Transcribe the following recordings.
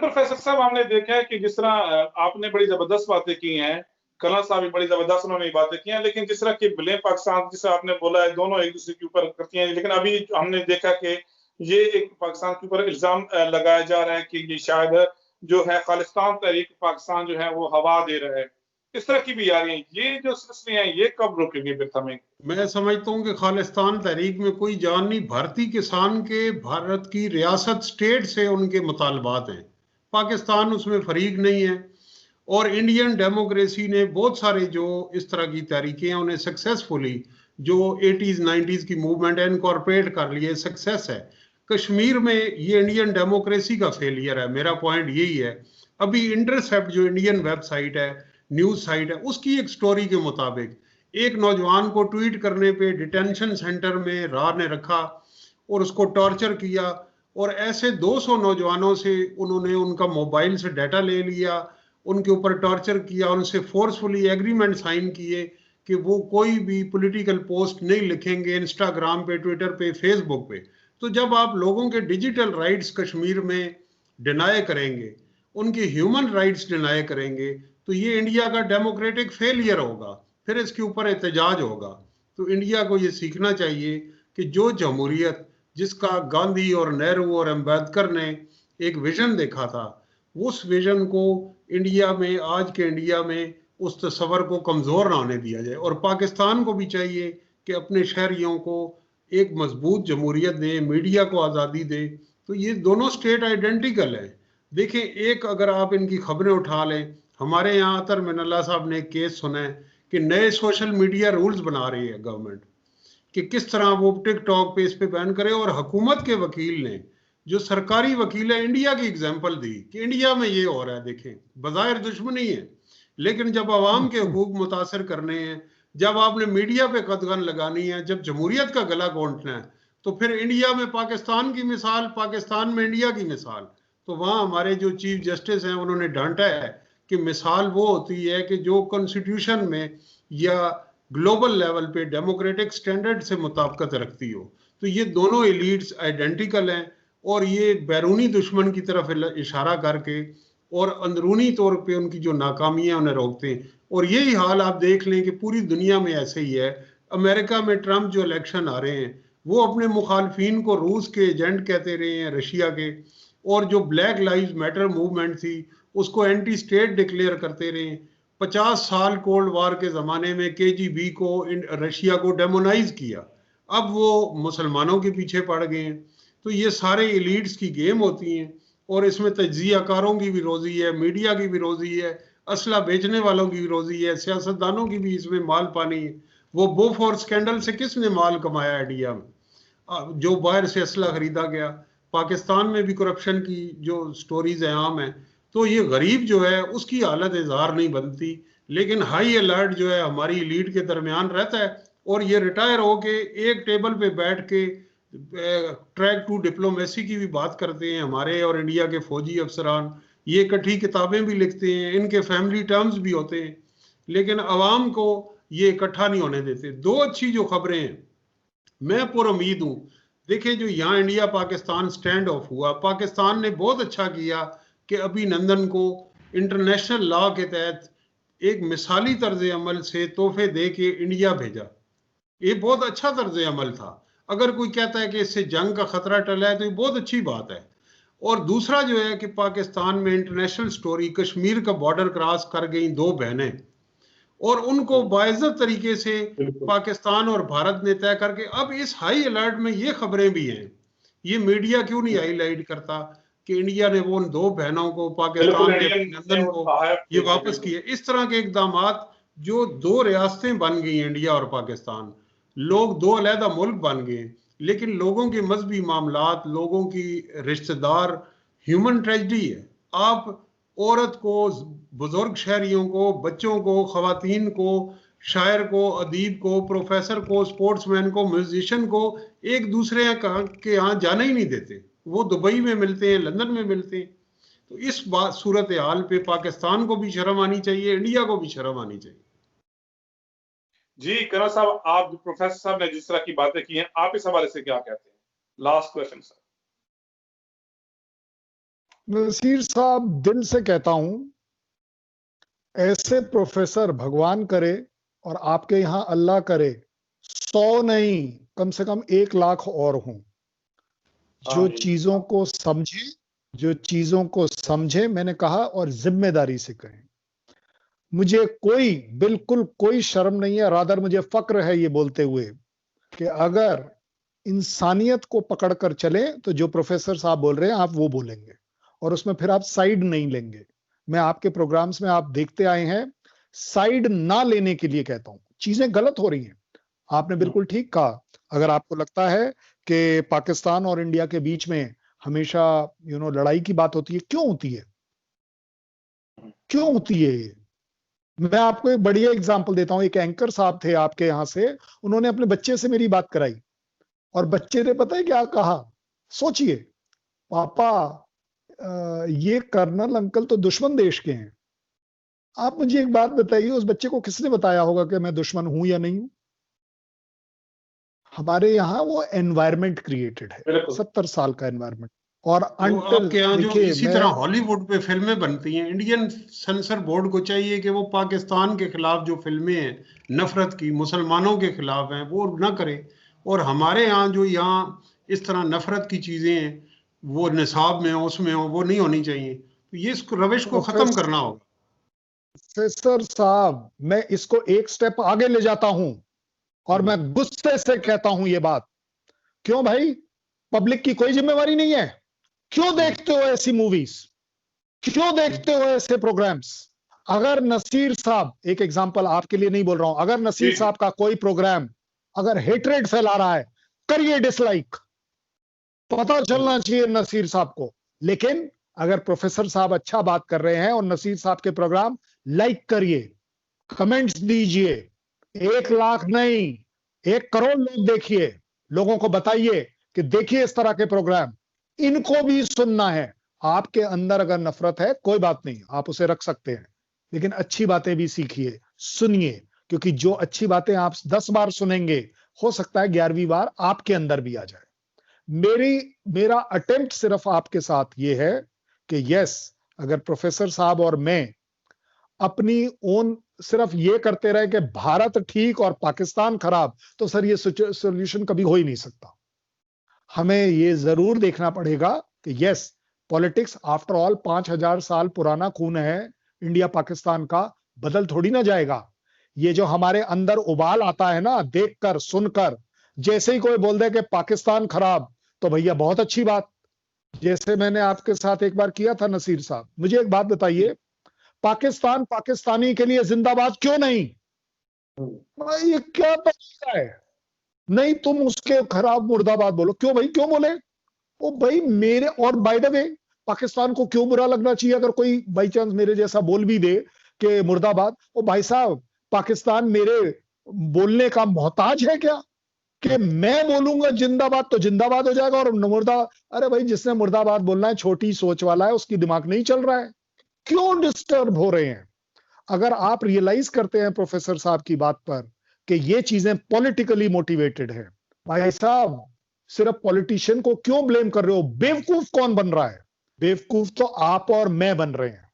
Professor साहब, हमने देखा है कि जिस तरह आपने बड़ी जबरदस्त बातें की हैं, कर्नल साहब भी बड़ी जबरदस्त उन्होंने बातें की हैं, लेकिन जिस तरह की ब्लेम पाकिस्तान, जिसे आपने बोला है, दोनों एक दूसरे के ऊपर करती हैं, लेकिन अभी हमने देखा कि ये एक पाकिस्तान के ऊपर इल्जाम लगाया जा रहा है कि ये शायद जो है खालिस्तान तहरीक पाकिस्तान जो है वो हवा दे रहा है। इस तरह की भी आ रही है। ये जो सिलसिले हैं ये कब रुकेंगे फिर थमेंगे? मैं समझता हूँ कि खालिस्तान तहरीक में कोई जान नहीं, भारतीय किसान के भारत की रियासत स्टेट से उनके मुतालबात हैं, पाकिस्तान उसमें फरीक नहीं है। और इंडियन डेमोक्रेसी ने बहुत सारे जो इस तरह की तहरीकें हैं उन्हें सक्सेसफुली, जो 80s 90s की मूवमेंट है, इनकॉर्पोरेट कर लिए, सक्सेस है। कश्मीर में ये इंडियन डेमोक्रेसी का फेलियर है, मेरा पॉइंट यही है। अभी इंटरसेप्ट जो इंडियन वेबसाइट है, न्यूज साइट है, उसकी एक स्टोरी के मुताबिक एक नौजवान को ट्वीट करने पे डिटेंशन सेंटर में राह ने रखा और उसको टॉर्चर किया, और ऐसे 200 नौजवानों से उन्होंने उनका मोबाइल से डाटा ले लिया, उनके ऊपर टॉर्चर किया, उनसे फोर्सफुली एग्रीमेंट साइन किए कि वो कोई भी पॉलिटिकल पोस्ट नहीं लिखेंगे इंस्टाग्राम पे, ट्विटर पे, फेसबुक पे। तो जब आप लोगों के डिजिटल राइट्स कश्मीर में डिनाई करेंगे, उनके ह्यूमन राइट्स डिनाई करेंगे, तो ये इंडिया का डेमोक्रेटिक फेलियर होगा, फिर इसके ऊपर एहतजाज होगा। तो इंडिया को ये सीखना चाहिए कि जो जमहूरियत जिसका गांधी और नेहरू और अम्बेडकर ने एक विजन देखा था, उस विजन को इंडिया में, आज के इंडिया में उस तस्वर को कमज़ोर ना होने दिया जाए। और पाकिस्तान को भी चाहिए कि अपने शहरियों को एक मजबूत जमहूरियत दे, मीडिया को आज़ादी दे। तो ये दोनों स्टेट आइडेंटिकल है। देखें, एक अगर आप इनकी खबरें उठा लें, हमारे यहाँ अतर मिनल्ला साहब ने एक केस सुना है कि नए सोशल मीडिया रूल्स बना रही है गवर्नमेंट कि किस तरह वो टिकटॉक पे इस पे बैन करे। और हुकूमत के वकील ने, जो सरकारी वकील है, इंडिया की एग्जांपल दी कि इंडिया में ये हो रहा है। देखें, बज़ाहिर दुश्मनी है, लेकिन जब आवाम के हकूक मुतासर करने हैं, जब आपने मीडिया पे कदगन लगानी है, जब जमहूरियत का गला घोंटना है, तो फिर इंडिया में पाकिस्तान की मिसाल, पाकिस्तान में इंडिया की मिसाल। तो वहाँ हमारे जो चीफ जस्टिस हैं उन्होंने डांटा है कि मिसाल वो होती है कि जो कॉन्स्टिट्यूशन में या ग्लोबल लेवल पे डेमोक्रेटिक स्टैंडर्ड से मुताबिकत रखती हो। तो ये दोनों एलिट्स आइडेंटिकल हैं, और ये बैरूनी दुश्मन की तरफ इशारा करके और अंदरूनी तौर पे उनकी जो नाकामियां उन्हें रोकते हैं। और यही हाल आप देख लें कि पूरी दुनिया में ऐसे ही है। अमेरिका में ट्रंप जो इलेक्शन आ रहे हैं, वो अपने मुखालफिन को रूस के एजेंट कहते रहे हैं, रशिया के। और जो ब्लैक लाइव्स मैटर मूवमेंट थी, उसको एंटी स्टेट डिक्लेयर करते रहे। 50 साल कोल्ड वार के ज़माने में KGB को, रशिया को डेमोनाइज किया, अब वो मुसलमानों के पीछे पड़ गए हैं। तो ये सारे एलिट्स की गेम होती हैं, और इसमें तज्जियाकारों की भी रोज़ी है, मीडिया की भी रोज़ी है, असला बेचने वालों की भी रोज़ी है, सियासतदानों की भी इसमें माल पानी है। वो बोफोर्स स्कैंडल से किसने माल कमाया इंडिया में? जो बाहर से असला खरीदा गया। पाकिस्तान में भी करप्शन की जो स्टोरीज है आम है। तो ये गरीब जो है उसकी हालत इजहार नहीं बनती, लेकिन हाई अलर्ट जो है हमारी लीड के दरमियान रहता है। और ये रिटायर होके एक टेबल पे बैठ के ट्रैक टू डिप्लोमेसी की भी बात करते हैं, हमारे और इंडिया के फौजी अफसरान। ये इकट्ठी किताबें भी लिखते हैं, इनके फैमिली टर्म्स भी होते हैं, लेकिन अवाम को ये इकट्ठा नहीं होने देते। दो अच्छी जो खबरें हैं, मैं पुर उम्मीद हूं। देखिए, जो यहाँ इंडिया पाकिस्तान स्टैंड ऑफ हुआ, पाकिस्तान ने बहुत अच्छा किया कि अभिनंदन को इंटरनेशनल लॉ के तहत एक मिसाली तर्ज अमल से तोहफे दे के इंडिया भेजा। ये बहुत अच्छा तर्ज अमल था। अगर कोई कहता है कि इससे जंग का खतरा टला है, तो ये बहुत अच्छी बात है। और दूसरा जो है कि पाकिस्तान में इंटरनेशनल स्टोरी, कश्मीर का बॉर्डर क्रॉस कर गई दो बहनें, और उनको बाइज्जत तरीके से बिल्कुल। पाकिस्तान और भारत ने तय करके, अब इस हाई अलर्ट में ये खबरें भी हैं। ये मीडिया क्यों नहीं हाईलाइट करता कि इंडिया ने वो उन दो बहनों को, बिल्कुल, पाकिस्तान के इंडियन ने अभिनंदन वो को, कहा है। ये बिल्कुल वापस बिल्कुल। किए। इस तरह के इकदाम, जो दो रियासतें बन गई, इंडिया और पाकिस्तान, लोग दो अलहदा मुल्क बन गए, लेकिन लोगों के मजहबी मामलात, लोगों की रिश्तेदार, ह्यूमन ट्रेजिडी है। आप औरत को, बुजुर्ग शहरियों को, बच्चों को, खवातीन को, शायर को, अदीब को, प्रोफेसर को, स्पोर्ट्समैन को, म्यूजिशियन को एक दूसरे के यहाँ जाने ही नहीं देते। वो दुबई में मिलते हैं, लंदन में मिलते हैं। तो इस बात, सूरत हाल पे पाकिस्तान को भी शर्म आनी चाहिए, इंडिया को भी शर्म आनी चाहिए। जी कर्नल साहब, आप प्रोफेसर साहब ने जिस तरह की बातें की हैं, आप इस हवाले से क्या कहते हैं? Last question sir. नसीर साहब, दिल से कहता हूं, ऐसे प्रोफेसर भगवान करे और आपके यहां अल्लाह करे 100 नहीं, कम से कम 1 लाख और हों, जो चीजों को समझे, मैंने कहा, और जिम्मेदारी से कहें। मुझे बिल्कुल कोई शर्म नहीं है, रादर मुझे फक्र है ये बोलते हुए कि अगर इंसानियत को पकड़कर चले तो जो प्रोफेसर साहब बोल रहे हैं आप वो बोलेंगे, और उसमें फिर आप साइड नहीं लेंगे। मैं आपके प्रोग्राम्स में आप देखते आए हैं, साइड ना लेने के लिए कहता हूं। चीजें गलत हो रही हैं, आपने बिल्कुल ठीक कहा। अगर आपको लगता है कि पाकिस्तान और इंडिया के बीच में हमेशा लड़ाई की बात होती है, क्यों होती है, क्यों होती है? मैं आपको एक बढ़िया एग्जांपल देता हूं। एक एंकर साहब थे आपके यहां से, उन्होंने अपने बच्चे से मेरी बात कराई, और बच्चे ने पता है क्या कहा? सोचिए, पापा ये कर्नल अंकल तो दुश्मन देश के हैं। आप मुझे एक बात बताइए, उस बच्चे को किसने बताया होगा कि मैं दुश्मन हूं या नहीं हूं? हमारे यहाँ वो एनवायरमेंट क्रिएटेड है, 70 साल का एनवायरमेंट। और आपके यहाँ जो इसी तरह हॉलीवुड पे फिल्में बनती हैं, इंडियन सेंसर बोर्ड को चाहिए कि वो पाकिस्तान के खिलाफ जो फिल्में हैं, नफरत की, मुसलमानों के खिलाफ हैं, वो ना करे। और हमारे यहाँ जो यहाँ इस तरह नफरत की चीजें हैं, वो निसाब में हो, उसमें हो, वो नहीं होनी चाहिए। तो ये इसको रविश को खत्म करना होगा। प्रोफेसर साहब, मैं इसको एक स्टेप आगे ले जाता हूं, और मैं गुस्से से कहता हूं ये बात। क्यों भाई? पब्लिक की कोई जिम्मेवारी नहीं है? क्यों देखते हो ऐसी मूवीज? क्यों देखते हो ऐसे प्रोग्राम्स? अगर नसीर साहब, एक एग्जांपल आपके लिए नहीं बोल रहा हूं, अगर नसीर साहब का कोई प्रोग्राम अगर हेट्रेड फैला रहा है, करिए डिसलाइक, पता चलना चाहिए नसीर साहब को। लेकिन अगर प्रोफेसर साहब अच्छा बात कर रहे हैं और नसीर साहब के प्रोग्राम, लाइक करिए, कमेंट्स दीजिए। 1 लाख नहीं, 1 करोड़ लोग देखिए, लोगों को बताइए कि देखिए इस तरह के प्रोग्राम, इनको भी सुनना है। आपके अंदर अगर नफरत है, कोई बात नहीं, आप उसे रख सकते हैं, लेकिन अच्छी बातें भी सीखिए, सुनिए, क्योंकि जो अच्छी बातें आप 10 बार सुनेंगे, हो सकता है 11वीं बार आपके अंदर भी आ जाए। मेरा अटेम्प्ट सिर्फ आपके साथ ये है कि यस, अगर प्रोफेसर साहब और मैं अपनी ओन सिर्फ ये करते रहे कि भारत ठीक और पाकिस्तान खराब, तो सर ये सॉल्यूशन कभी हो ही नहीं सकता। हमें ये जरूर देखना पड़ेगा कि यस, पॉलिटिक्स आफ्टर ऑल 5000 साल पुराना खून है इंडिया पाकिस्तान का, बदल थोड़ी ना जाएगा। ये जो हमारे अंदर उबाल आता है ना, देखकर सुनकर, जैसे ही कोई बोल दे कि पाकिस्तान खराब, तो भैया बहुत अच्छी बात। जैसे मैंने आपके साथ एक बार किया था नसीर साहब, मुझे एक बात बताइए, पाकिस्तान पाकिस्तानी के लिए जिंदाबाद क्यों नहीं? ये क्या तरीका है? नहीं, तुम उसके खराब मुर्दाबाद बोलो। क्यों भाई, क्यों बोले? ओ भाई मेरे, और बाय द वे, पाकिस्तान को क्यों बुरा लगना चाहिए अगर कोई बाई चांस मेरे जैसा बोल भी दे कि मुर्दाबाद? ओ भाई साहब, पाकिस्तान मेरे बोलने का मोहताज है क्या कि मैं बोलूंगा जिंदाबाद तो जिंदाबाद हो जाएगा और मुर्दा? अरे भाई, जिसने मुर्दाबाद बोलना है छोटी सोच वाला है, उसकी दिमाग नहीं चल रहा है। क्यों डिस्टर्ब हो रहे हैं? अगर आप रियलाइज करते हैं प्रोफेसर साहब की बात पर कि ये चीजें पॉलिटिकली मोटिवेटेड है, भाई साहब सिर्फ पॉलिटिशियन को क्यों ब्लेम कर रहे हो? बेवकूफ कौन बन रहा है? बेवकूफ तो आप और मैं बन रहे हैं।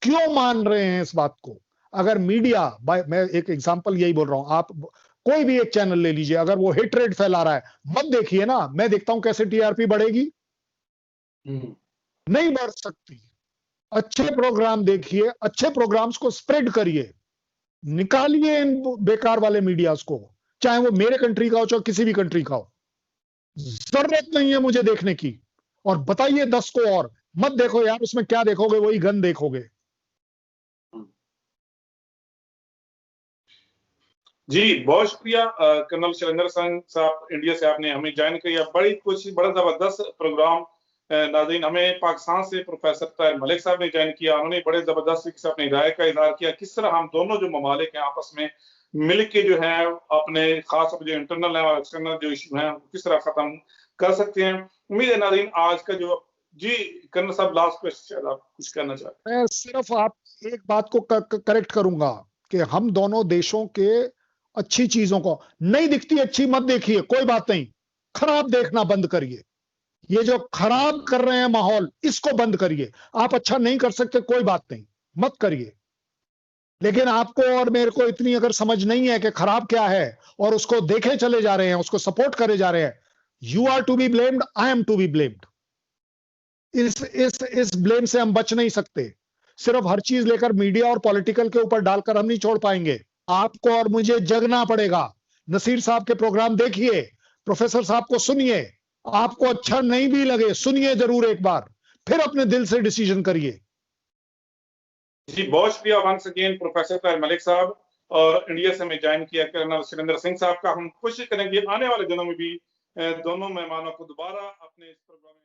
क्यों मान रहे हैं इस बात को? अगर मीडिया, मैं एक एग्जांपल यही बोल रहा हूं, आप कोई भी एक चैनल ले लीजिए, अगर वो हेट्रेड फैला रहा है, मत देखिए ना। मैं देखता हूं कैसे टीआरपी बढ़ेगी, नहीं बढ़ सकती। अच्छे प्रोग्राम देखिए, अच्छे प्रोग्राम्स को स्प्रेड करिए, निकालिए इन बेकार वाले मीडियाज को, चाहे वो मेरे कंट्री का हो चाहे किसी भी कंट्री का हो। जरूरत नहीं है मुझे देखने की। और बताइए 10 को, और मत देखो यार, उसमें क्या देखोगे, वही गन देखोगे। जी बहुत शुक्रिया कर्नल शैलेंद्र सिंह साहब, इंडिया से आपने हमें ज्वाइन किया। बड़ा जबरदस्त प्रोग्राम। नाज़रीन, हमें पाकिस्तान से प्रोफेसर ताहिर मलिक साहब ने ज्वाइन किया। उन्होंने बड़े जबरदस्त तरीके से अपनी राय का इजहार किया, किस तरह हम दोनों जो ममालिक हैं आपस में मिल के जो है अपने खास जो इंटरनल है और एक्सटर्नल जो इशू है किस तरह खत्म कर सकते हैं। उम्मीद है नाज़रीन आज का जो, जी कर्नल साहब लास्ट क्वेश्चन आप कुछ कहना चाहते हैं? मैं सिर्फ आप एक बात को करेक्ट करूंगा कि हम दोनों देशों के अच्छी चीजों को, नहीं दिखती अच्छी मत देखिए, कोई बात नहीं, खराब देखना बंद करिए। ये जो खराब कर रहे हैं माहौल, इसको बंद करिए। आप अच्छा नहीं कर सकते, कोई बात नहीं, मत करिए, लेकिन आपको और मेरे को इतनी अगर समझ नहीं है कि खराब क्या है और उसको देखे चले जा रहे हैं, उसको सपोर्ट करे जा रहे हैं, you are to be blamed, I am to be blamed. इस ब्लेम से हम बच नहीं सकते। सिर्फ हर चीज लेकर मीडिया और पॉलिटिकल के ऊपर डालकर हम नहीं छोड़ पाएंगे। आपको और मुझे जगना पड़ेगा। नसीर साहब के प्रोग्राम देखिए, प्रोफेसर साहब को सुनिए, आपको अच्छा नहीं भी लगे सुनिए जरूर एक बार, फिर अपने दिल से डिसीजन करिए। जी, बहुत शुक्रिया once again professor Tahir Malik साहब, और इंडिया से हमें ज्वाइन किया कर्नल सुरेंद्र सिंह साहब का। हम कोशिश करेंगे आने वाले दिनों में भी दोनों मेहमानों को दोबारा अपने इस प्रोग्राम में